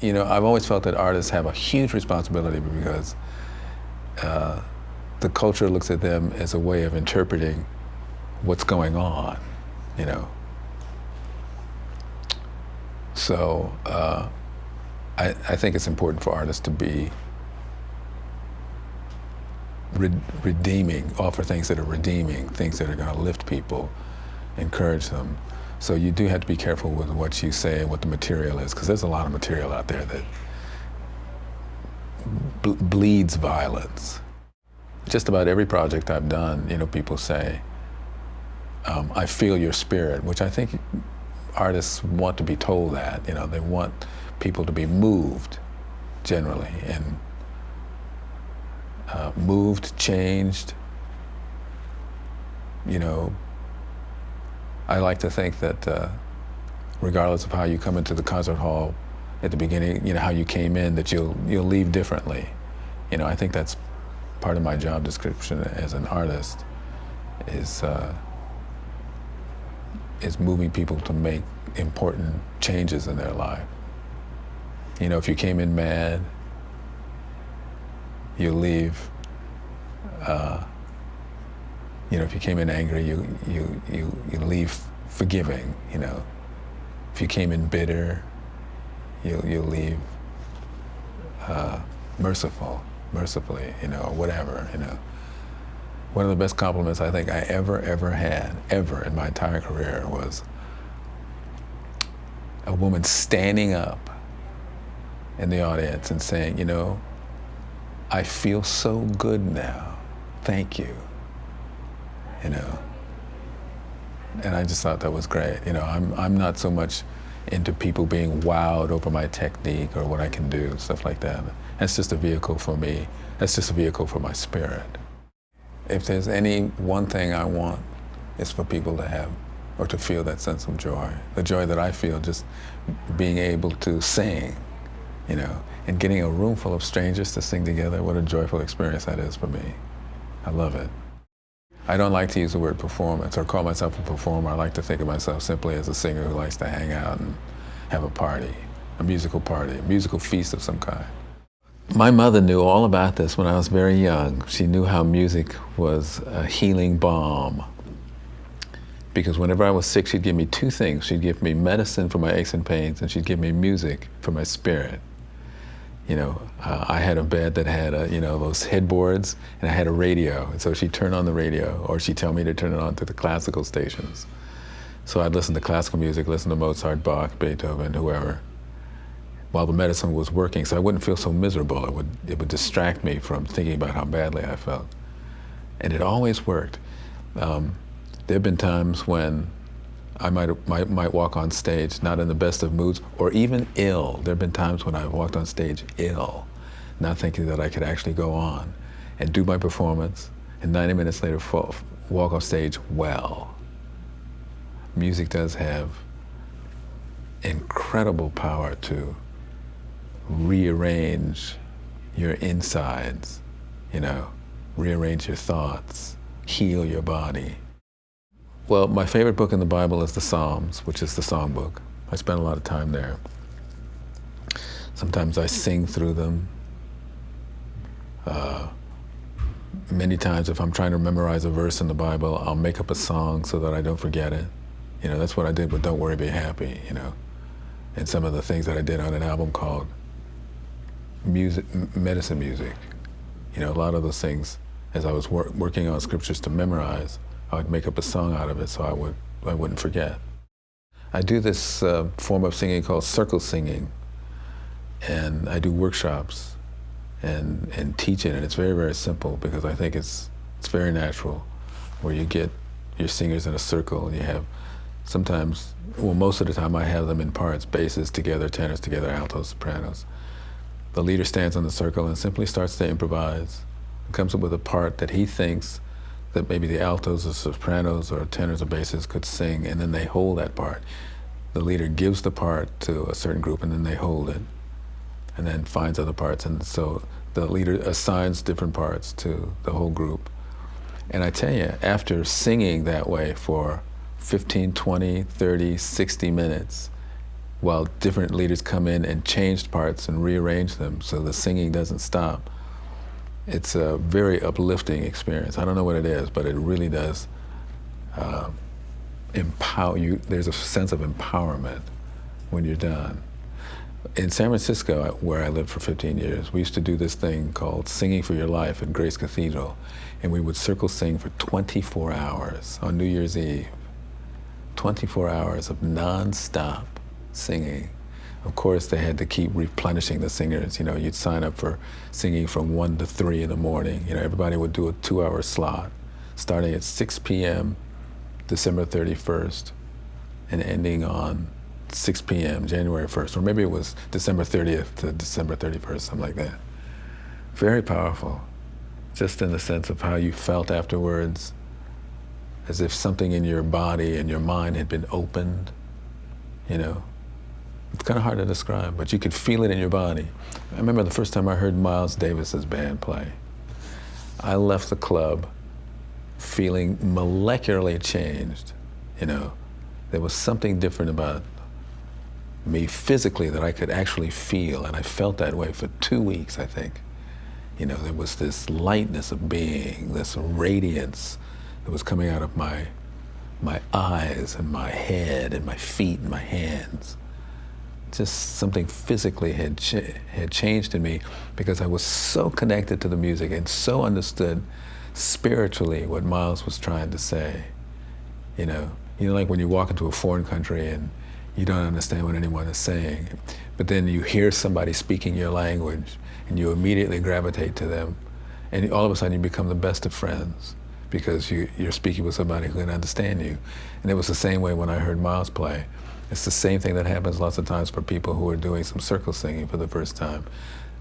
You know, I've always felt that artists have a huge responsibility because the culture looks at them as a way of interpreting what's going on, you know. So I think it's important for artists to be redeeming, offer things that are redeeming, things that are going to lift people, encourage them. So you do have to be careful with what you say and what the material is, because there's a lot of material out there that bleeds violence. Just about every project I've done, you know, people say, I feel your spirit, which I think artists want to be told that, you know, they want people to be moved generally, and moved, changed, you know. I like to think that regardless of how you come into the concert hall at the beginning, you know, how you came in, that you'll leave differently. You know, I think that's part of my job description as an artist, is moving people to make important changes in their life. You know, if you came in mad, you'll leave. You know, if you came in angry, you leave forgiving. You know, if you came in bitter, you'll leave mercifully. You know, or whatever. You know, one of the best compliments I think I ever had in my entire career was a woman standing up in the audience and saying, you know, I feel so good now. Thank you. You know, and I just thought that was great. You know, I'm not so much into people being wowed over my technique or what I can do, stuff like that. That's just a vehicle for me. That's just a vehicle for my spirit. If there's any one thing I want, it's for people to have or to feel that sense of joy. The joy that I feel just being able to sing, you know, and getting a room full of strangers to sing together. What a joyful experience that is for me. I love it. I don't like to use the word performance or call myself a performer. I like to think of myself simply as a singer who likes to hang out and have a party, a musical feast of some kind. My mother knew all about this when I was very young. She knew how music was a healing balm. Because whenever I was sick, she'd give me two things. She'd give me medicine for my aches and pains, and she'd give me music for my spirit. You know, I had a bed that had, you know, those headboards, and I had a radio. And so she'd turn on the radio, or she'd tell me to turn it on to the classical stations. So I'd listen to classical music, listen to Mozart, Bach, Beethoven, whoever, while the medicine was working, so I wouldn't feel so miserable. It would distract me from thinking about how badly I felt. And it always worked. There have been times when I might walk on stage not in the best of moods, or even ill. There have been times when I've walked on stage ill, not thinking that I could actually go on and do my performance, and 90 minutes later walk off stage well. Music does have incredible power to rearrange your insides, you know, rearrange your thoughts, heal your body. Well, my favorite book in the Bible is the Psalms, which is the songbook. I spend a lot of time there. Sometimes I sing through them. Many times, if I'm trying to memorize a verse in the Bible, I'll make up a song so that I don't forget it. You know, that's what I did with Don't Worry, Be Happy, you know. And some of the things that I did on an album called Medicine Music. You know, a lot of those things, as I was working on scriptures to memorize, I would make up a song out of it so I wouldn't forget. I do this form of singing called circle singing, and I do workshops and teach it, and it's very, very simple because I think it's very natural, where you get your singers in a circle, and you have sometimes, well, most of the time I have them in parts, basses together, tenors together, altos, sopranos. The leader stands in the circle and simply starts to improvise, and comes up with a part that he thinks that maybe the altos or sopranos or tenors or basses could sing, and then they hold that part. The leader gives the part to a certain group, and then they hold it, and then finds other parts, and so the leader assigns different parts to the whole group. And I tell you, after singing that way for 15, 20, 30, 60 minutes, while different leaders come in and change parts and rearrange them so the singing doesn't stop. It's a very uplifting experience. I don't know what it is, but it really does empower you. There's a sense of empowerment when you're done. In San Francisco, where I lived for 15 years, we used to do this thing called Singing for Your Life at Grace Cathedral, and we would circle sing for 24 hours on New Year's Eve. 24 hours of non-stop singing. Of course, they had to keep replenishing the singers. You know, you'd sign up for singing from 1 to 3 in the morning. You know, everybody would do a 2-hour slot, starting at 6 p.m. December 31st, and ending on 6 p.m. January 1st, or maybe it was December 30th to December 31st, something like that. Very powerful, just in the sense of how you felt afterwards, as if something in your body and your mind had been opened, you know. It's kind of hard to describe, but you could feel it in your body. I remember the first time I heard Miles Davis's band play. I left the club feeling molecularly changed, you know. There was something different about me physically that I could actually feel, and I felt that way for 2 weeks, I think. You know, there was this lightness of being, this radiance that was coming out of my eyes and my head and my feet and my hands. Just something physically had changed in me because I was so connected to the music and so understood spiritually what Miles was trying to say. You know, like when you walk into a foreign country and you don't understand what anyone is saying, but then you hear somebody speaking your language and you immediately gravitate to them, and all of a sudden you become the best of friends because you're speaking with somebody who can understand you. And it was the same way when I heard Miles play. It's the same thing that happens lots of times for people who are doing some circle singing for the first time.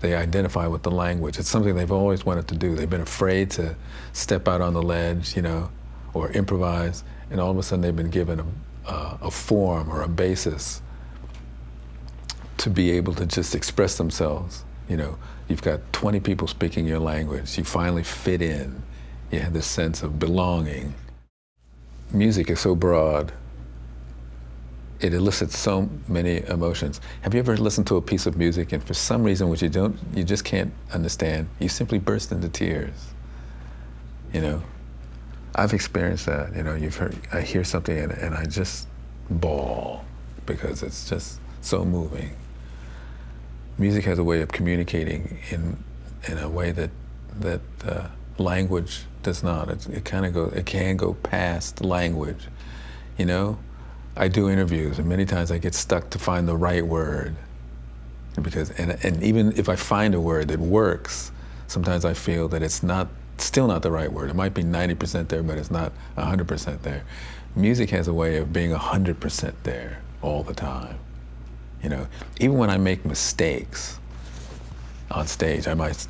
They identify with the language. It's something they've always wanted to do. They've been afraid to step out on the ledge, you know, or improvise, and all of a sudden they've been given a form or a basis to be able to just express themselves. You know, you've got 20 people speaking your language. You finally fit in. You have this sense of belonging. Music is so broad. It elicits so many emotions. Have you ever listened to a piece of music and for some reason which you just can't understand, you simply burst into tears? You know, I've experienced that. You know, I hear something and I just bawl because it's just so moving. Music has a way of communicating in a way that language does not. It can go past language, you know. I do interviews, and many times I get stuck to find the right word, and even if I find a word that works, sometimes I feel that it's still not the right word. It might be 90% there, but it's not 100% there. Music has a way of being 100% there all the time. You know, even when I make mistakes on stage, I might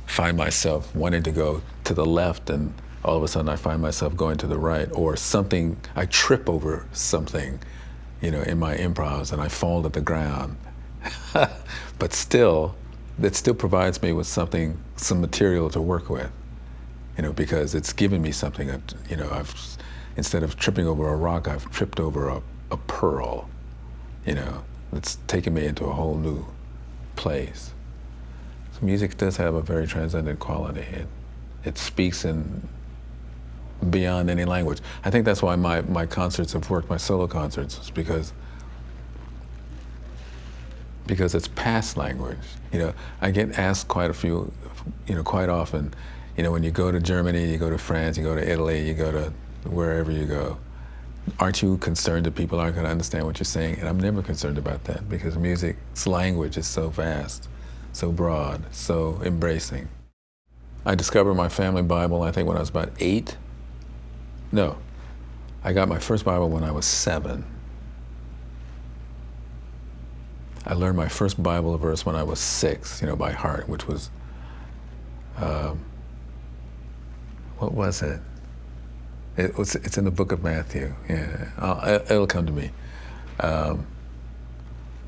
find myself wanting to go to the left, and all of a sudden I find myself going to the right, or something, I trip over something, you know, in my improvs and I fall to the ground. But still, it still provides me with some material to work with, you know, because it's given me something. You know, instead of tripping over a rock, I've tripped over a pearl, you know. It's taken me into a whole new place. So music does have a very transcendent quality. It speaks in beyond any language. I think that's why my concerts have worked, my solo concerts, is because it's past language. You know, I get asked quite often, you know, when you go to Germany, you go to France, you go to Italy, you go to wherever you go, aren't you concerned that people aren't going to understand what you're saying? And I'm never concerned about that because music's language is so vast, so broad, so embracing. I discovered my family Bible, I think, when I was about 8. No, I got my first Bible when I was 7. I learned my first Bible verse when I was 6, you know, by heart, which was, what was it? It's in the book of Matthew. Yeah, it'll come to me.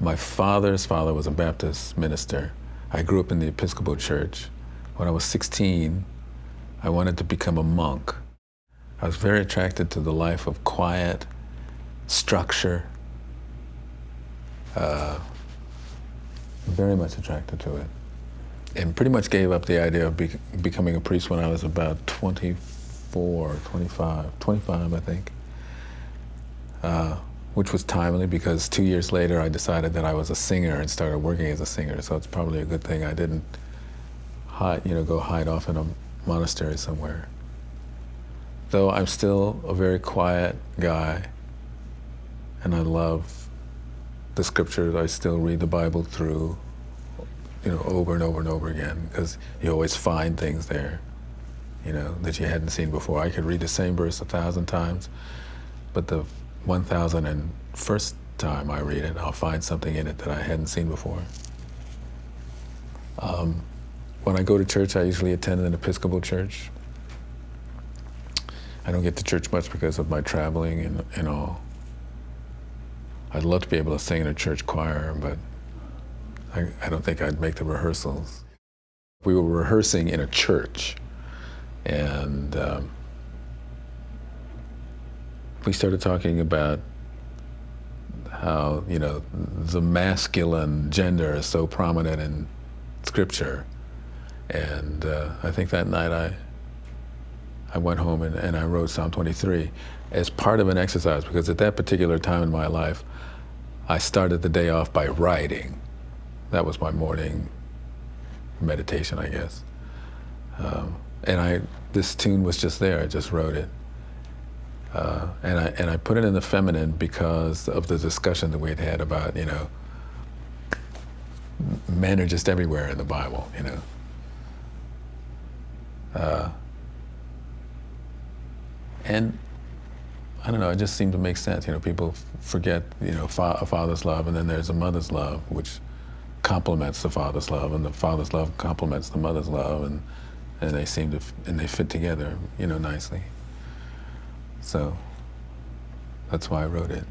My father's father was a Baptist minister. I grew up in the Episcopal Church. When I was 16, I wanted to become a monk. I was very attracted to the life of quiet, structure, Very much attracted to it. And pretty much gave up the idea of becoming a priest when I was about 25, I think. Which was timely because 2 years later I decided that I was a singer and started working as a singer. So it's probably a good thing I didn't go hide off in a monastery somewhere. Though I'm still a very quiet guy, and I love the scriptures. I still read the Bible through, over and over and over again, because you always find things there, that you hadn't seen before. I could read the same verse 1,000 times, but the 1,001st time I read it, I'll find something in it that I hadn't seen before. When I go to church, I usually attend an Episcopal church. I don't get to church much because of my traveling and all. I'd love to be able to sing in a church choir, but I don't think I'd make the rehearsals. We were rehearsing in a church, and we started talking about how, the masculine gender is so prominent in Scripture. And I think that night I went home and I wrote Psalm 23 as part of an exercise, because at that particular time in my life, I started the day off by writing. That was my morning meditation, I guess. And this tune was just there. I just wrote it. And I put it in the feminine because of the discussion that we'd had about, men are just everywhere in the Bible, and I don't know, it just seemed to make sense. People forget, a father's love, and then there's a mother's love, which complements the father's love, and the father's love complements the mother's love, and they they fit together, nicely. So that's why I wrote it.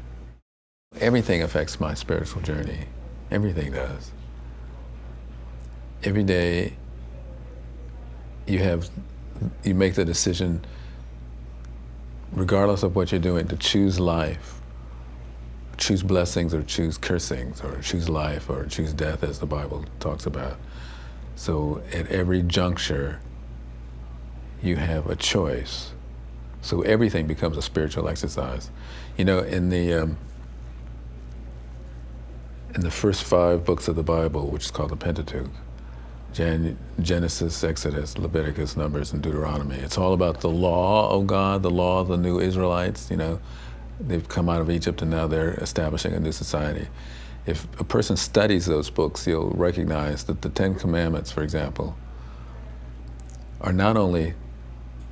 Everything affects my spiritual journey. Everything does. Every day you make the decision, regardless of what you're doing, to choose life, choose blessings or choose cursings, or choose life or choose death, as the Bible talks about. So at every juncture, you have a choice. So everything becomes a spiritual exercise. In the first 5 books of the Bible, which is called the Pentateuch, Genesis, Exodus, Leviticus, Numbers, and Deuteronomy, it's all about the law of God, the law of the new Israelites. They've come out of Egypt and now they're establishing a new society. If a person studies those books, you'll recognize that the 10 Commandments, for example, are not only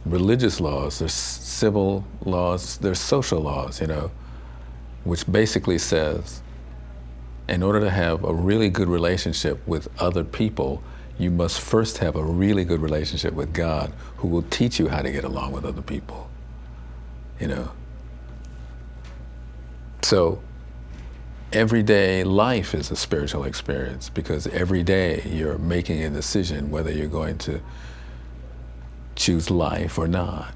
religious laws, there's civil laws, there's social laws, which basically says, in order to have a really good relationship with other people, you must first have a really good relationship with God, who will teach you how to get along with other people, So everyday life is a spiritual experience, because every day you're making a decision whether you're going to choose life or not.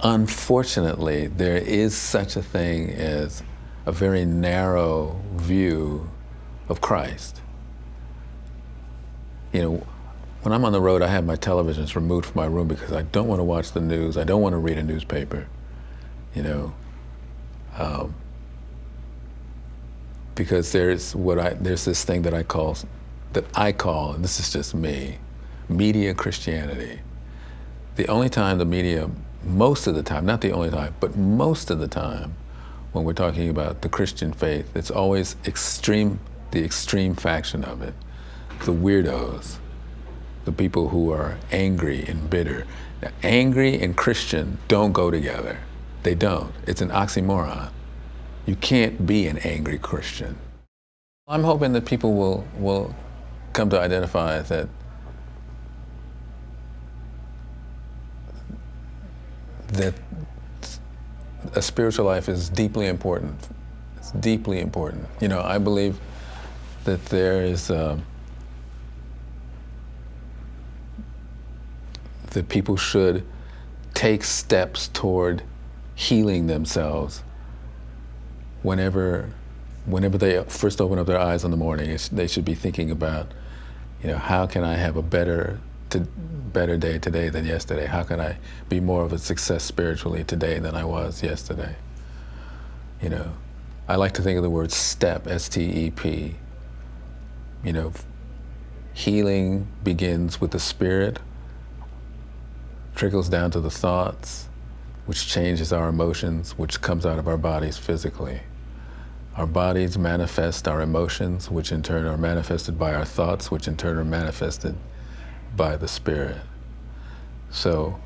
Unfortunately, there is such a thing as a very narrow view of Christ. When I'm on the road, I have my televisions removed from my room because I don't want to watch the news. I don't want to read a newspaper, because there's this thing that I call, and this is just me, media Christianity. The only time the media, most of the time, not the only time, but most of the time, when we're talking about the Christian faith, it's always the extreme faction of it, the weirdos, the people who are angry and bitter. Now, angry and Christian don't go together. They don't. It's an oxymoron. You can't be an angry Christian. I'm hoping that people will come to identify that a spiritual life is deeply important. It's deeply important. I believe that there is that people should take steps toward healing themselves whenever whenever they first open up their eyes in the morning, they should be thinking about, how can I have a better day today than yesterday? How can I be more of a success spiritually today than I was yesterday? I like to think of the word step, S-T-E-P. Healing begins with the spirit, trickles down to the thoughts, which changes our emotions, which comes out of our bodies physically. Our bodies manifest our emotions, which in turn are manifested by our thoughts, which in turn are manifested by the spirit. So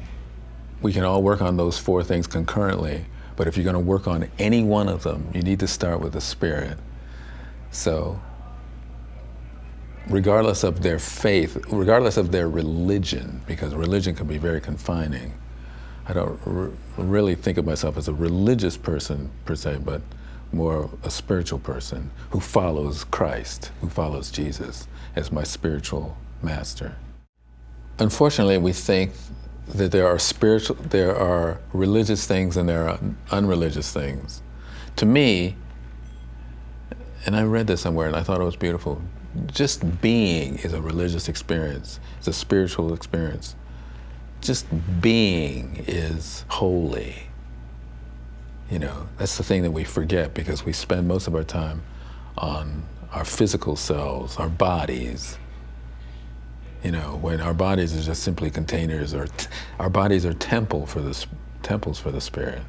we can all work on those 4 things concurrently, but if you're going to work on any one of them, you need to start with the spirit. So regardless of their faith, regardless of their religion, because religion can be very confining. I don't really think of myself as a religious person per se, but more a spiritual person who follows Christ, who follows Jesus as my spiritual master. Unfortunately, we think that there are religious things and there are unreligious things. To me, and I read this somewhere and I thought it was beautiful, just being is a religious experience. It's a spiritual experience. Just being is holy. That's the thing that we forget because we spend most of our time on our physical selves, our bodies. When our bodies are just simply containers, or our bodies are temples for the spirit.